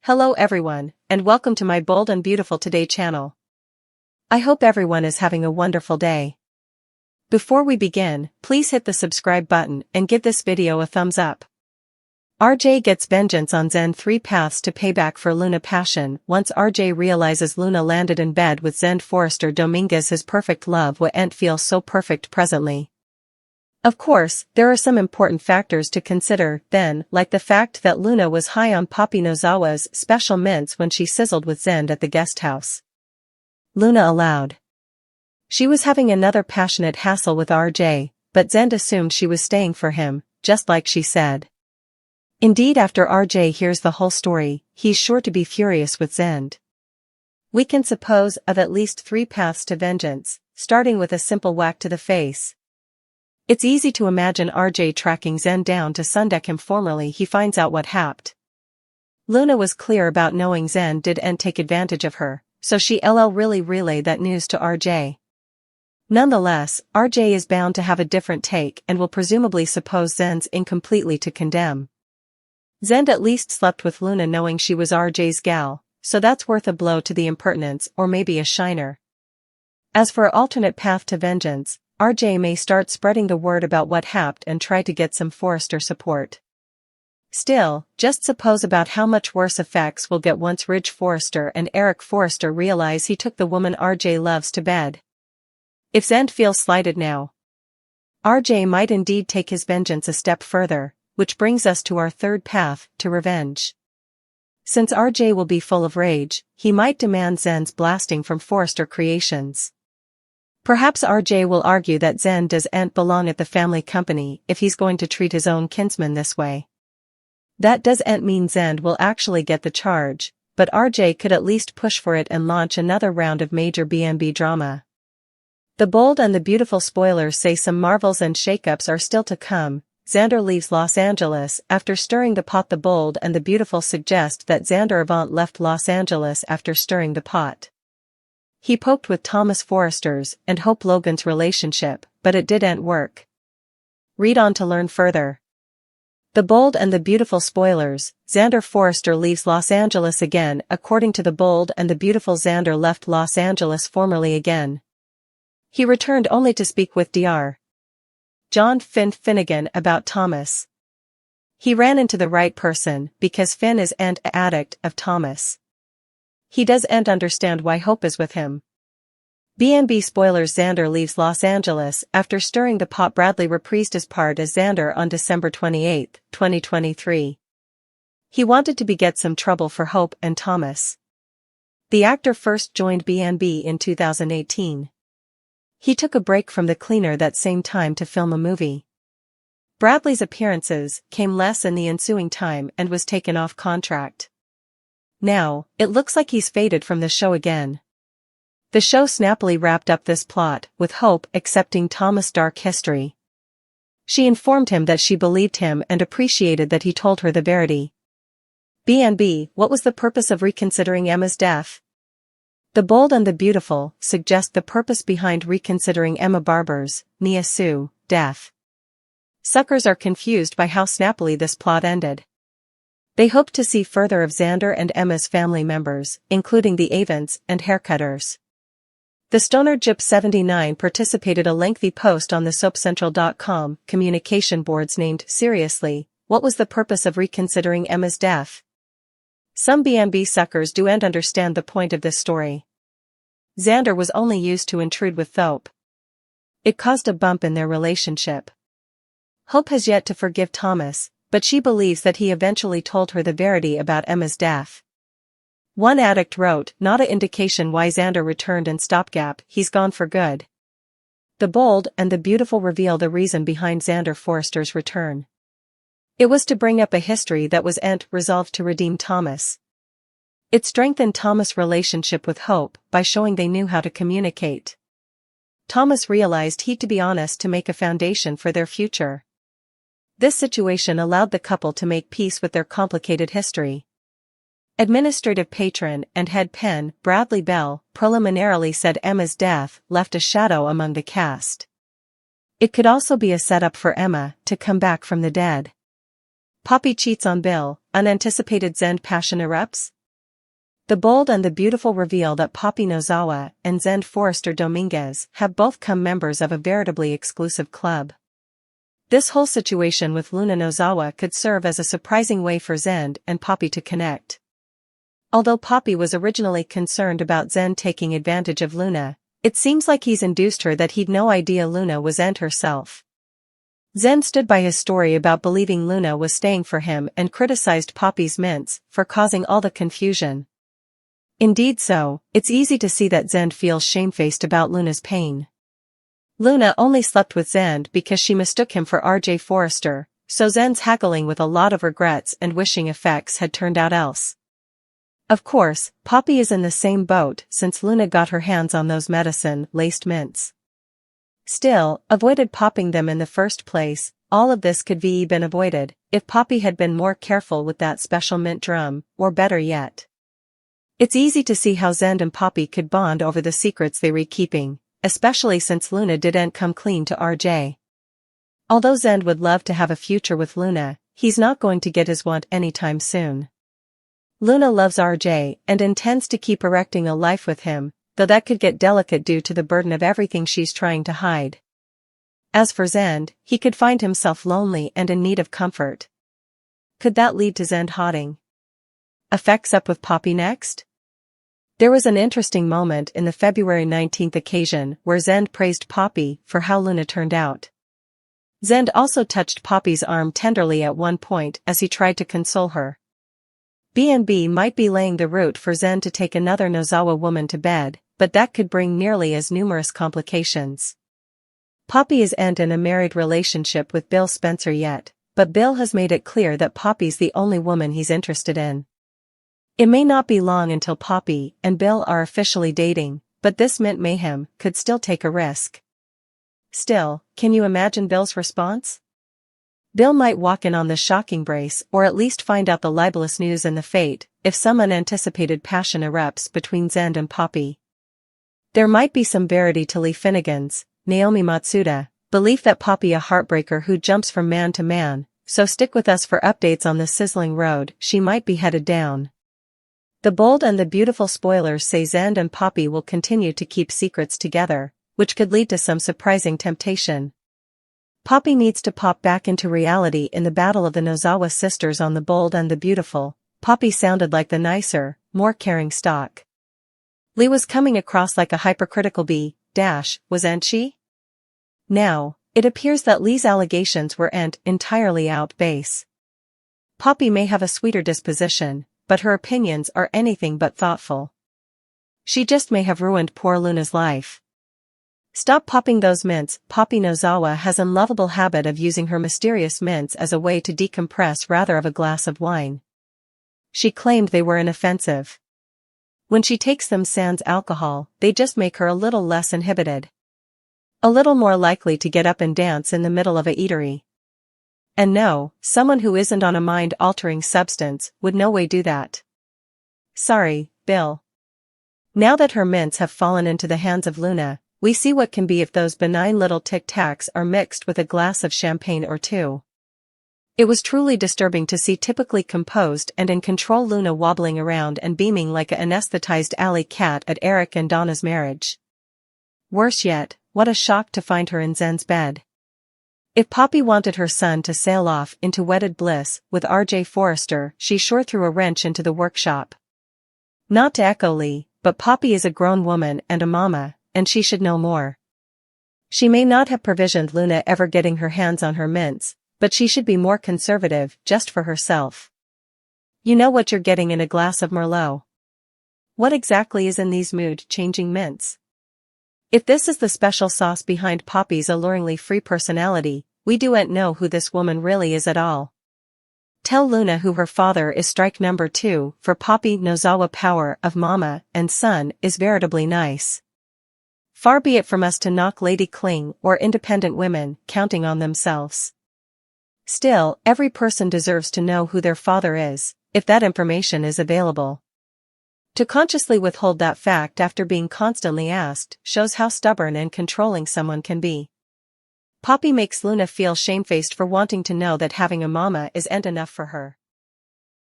Hello everyone, and welcome to my Bold and Beautiful Today channel. I hope everyone is having a wonderful day. Before we begin, please hit the subscribe button and give this video a thumbs up. RJ gets vengeance on Zende. 3 paths to payback for Luna passion. Once RJ realizes Luna landed in bed with Zende Forrester Dominguez, his perfect love wouldn't feel so perfect presently. Of course, there are some important factors to consider, then, like the fact that Luna was high on Papi Nozawa's special mints when she sizzled with Zende at the guest house. Luna allowed. She was having another passionate hassle with RJ, but Zende assumed she was staying for him, just like she said. Indeed, after RJ hears the whole story, he's sure to be furious with Zende. We can suppose of at least 3 paths to vengeance, starting with a simple whack to the face. It's easy to imagine RJ tracking Zende down to sundeck him. Formerly he finds out what happened. Luna was clear about knowing Zende didn't take advantage of her, so she really relayed that news to RJ. Nonetheless, RJ is bound to have a different take and will presumably suppose Zende's incompletely to condemn. Zende at least slept with Luna knowing she was RJ's gal, so that's worth a blow to the impertinence or maybe a shiner. As for an alternate path to vengeance, RJ may start spreading the word about what happened and try to get some Forrester support. Still, just suppose about how much worse effects will get once Ridge Forrester and Eric Forrester realize he took the woman RJ loves to bed. If Zende feels slighted now, RJ might indeed take his vengeance a step further, which brings us to our third path, to revenge. Since RJ will be full of rage, he might demand Zende's blasting from Forrester Creations. Perhaps RJ will argue that Zende doesn't belong at the family company if he's going to treat his own kinsman this way. That doesn't mean Zende will actually get the charge, but RJ could at least push for it and launch another round of major B&B drama. The Bold and the Beautiful spoilers say some marvels and shakeups are still to come. Xander leaves Los Angeles after stirring the pot. The Bold and the Beautiful suggest that Xander Avant left Los Angeles after stirring the pot. He poked with Thomas Forrester's and Hope Logan's relationship, but it didn't work. Read on to learn further. The Bold and the Beautiful spoilers, Xander Forrester leaves Los Angeles again. According to The Bold and the Beautiful, Xander left Los Angeles formally again. He returned only to speak with Dr. John Finnegan about Thomas. He ran into the right person because Finn is an addict of Thomas. He doesn't understand why Hope is with him. B&B spoilers, Xander leaves Los Angeles after stirring the pot. Bradley reprised his part as Xander on December 28, 2023. He wanted to beget some trouble for Hope and Thomas. The actor first joined B&B in 2018. He took a break from the cleaner that same time to film a movie. Bradley's appearances came less in the ensuing time and was taken off contract. Now, it looks like he's faded from the show again. The show snappily wrapped up this plot, with Hope accepting Thomas' dark history. She informed him that she believed him and appreciated that he told her the verity. B&B, what was the purpose of reconsidering Emma's death? The Bold and the Beautiful suggest the purpose behind reconsidering Emma Barber's, Nia Sue, death. Suckers are confused by how snappily this plot ended. They hope to see further of Xander and Emma's family members, including the Avants and haircutters. The Stoner Gyp 79 participated a lengthy post on the SoapCentral.com communication boards named Seriously, what was the purpose of reconsidering Emma's death? Some B&B suckers don't understand the point of this story. Xander was only used to intrude with Hope. It caused a bump in their relationship. Hope has yet to forgive Thomas, but she believes that he eventually told her the verity about Emma's death. One addict wrote, not an indication why Xander returned and stopgap, he's gone for good. The Bold and the Beautiful reveal the reason behind Xander Forrester's return. It was to bring up a history that was resolved to redeem Thomas. It strengthened Thomas' relationship with Hope by showing they knew how to communicate. Thomas realized he'd to be honest to make a foundation for their future. This situation allowed the couple to make peace with their complicated history. Administrative patron and head pen Bradley Bell preliminarily said Emma's death left a shadow among the cast. It could also be a setup for Emma to come back from the dead. Papi cheats on Bill, unanticipated Zende passion erupts, The bold and the beautiful reveal that Poppy Nozawa and Zende Forrester Dominguez have both become members of a veritably exclusive club. This whole situation with Luna Nozawa could serve as a surprising way for Zende and Poppy to connect. Although Poppy was originally concerned about Zende taking advantage of Luna, it seems like he's induced her that he'd no idea Luna was Zende herself. Zende stood by his story about believing Luna was staying for him and criticized Poppy's mints for causing all the confusion. Indeed so, it's easy to see that Zende feels shamefaced about Luna's pain. Luna only slept with Zende because she mistook him for RJ Forrester, so Zende's haggling with a lot of regrets and wishing effects had turned out else. Of course, Poppy is in the same boat since Luna got her hands on those medicine-laced mints. Still, avoided popping them in the first place. All of this could be been avoided if Poppy had been more careful with that special mint drum, or better yet. It's easy to see how Zende and Poppy could bond over the secrets they were keeping, especially since Luna didn't come clean to RJ. Although Zende would love to have a future with Luna, he's not going to get his want anytime soon. Luna loves RJ and intends to keep erecting a life with him, though that could get delicate due to the burden of everything she's trying to hide. As for Zende, he could find himself lonely and in need of comfort. Could that lead to Zende hotting effects up with Poppy next? There was an interesting moment in the February 19th occasion where Zende praised Poppy for how Luna turned out. Zende also touched Poppy's arm tenderly at one point as he tried to console her. B&B might be laying the route for Zende to take another Nozawa woman to bed, but that could bring nearly as numerous complications. Poppy isn't in a married relationship with Bill Spencer yet, but Bill has made it clear that Poppy's the only woman he's interested in. It may not be long until Poppy and Bill are officially dating, but this mint mayhem could still take a risk. Still, can you imagine Bill's response? Bill might walk in on this shocking brace or at least find out the libelous news and the fate if some unanticipated passion erupts between Zende and Poppy. There might be some verity to Lee Finnegan's, Naomi Matsuda, belief that Poppy a heartbreaker who jumps from man to man, so stick with us for updates on the sizzling road she might be headed down. The bold and the beautiful spoilers say Zende and Poppy will continue to keep secrets together, which could lead to some surprising temptation. Poppy needs to pop back into reality in the battle of the Nozawa sisters on The Bold and the Beautiful. Poppy sounded like the nicer, more caring stock. Lee was coming across like a hypercritical wasn't she? Now, it appears that Lee's allegations weren't entirely out base. Poppy may have a sweeter disposition, but her opinions are anything but thoughtful. She just may have ruined poor Luna's life. Stop popping those mints. Poppy Nozawa has an unlovable habit of using her mysterious mints as a way to decompress rather of a glass of wine. She claimed they were inoffensive. When she takes them sans alcohol, they just make her a little less inhibited. A little more likely to get up and dance in the middle of a eatery. And no, someone who isn't on a mind-altering substance would no way do that. Sorry, Bill. Now that her mints have fallen into the hands of Luna, we see what can be if those benign little tic-tacs are mixed with a glass of champagne or two. It was truly disturbing to see typically composed and in control Luna wobbling around and beaming like an anesthetized alley cat at Eric and Donna's marriage. Worse yet, what a shock to find her in Zende's bed. If Poppy wanted her son to sail off into wedded bliss with RJ Forrester, she sure threw a wrench into the workshop. Not to echo Lee, but Poppy is a grown woman and a mama, and she should know more. She may not have provisioned Luna ever getting her hands on her mints, but she should be more conservative just for herself. You know what you're getting in a glass of Merlot. What exactly is in these mood-changing mints? If this is the special sauce behind Poppy's alluringly free personality, we don't know who this woman really is at all. Tell Luna who her father is. Strike number 2 for Poppy Nozawa. Power of mama and son is veritably nice. Far be it from us to knock Lady Kling or independent women counting on themselves. Still, every person deserves to know who their father is, if that information is available. To consciously withhold that fact after being constantly asked shows how stubborn and controlling someone can be. Poppy makes Luna feel shamefaced for wanting to know that having a mama isn't enough for her.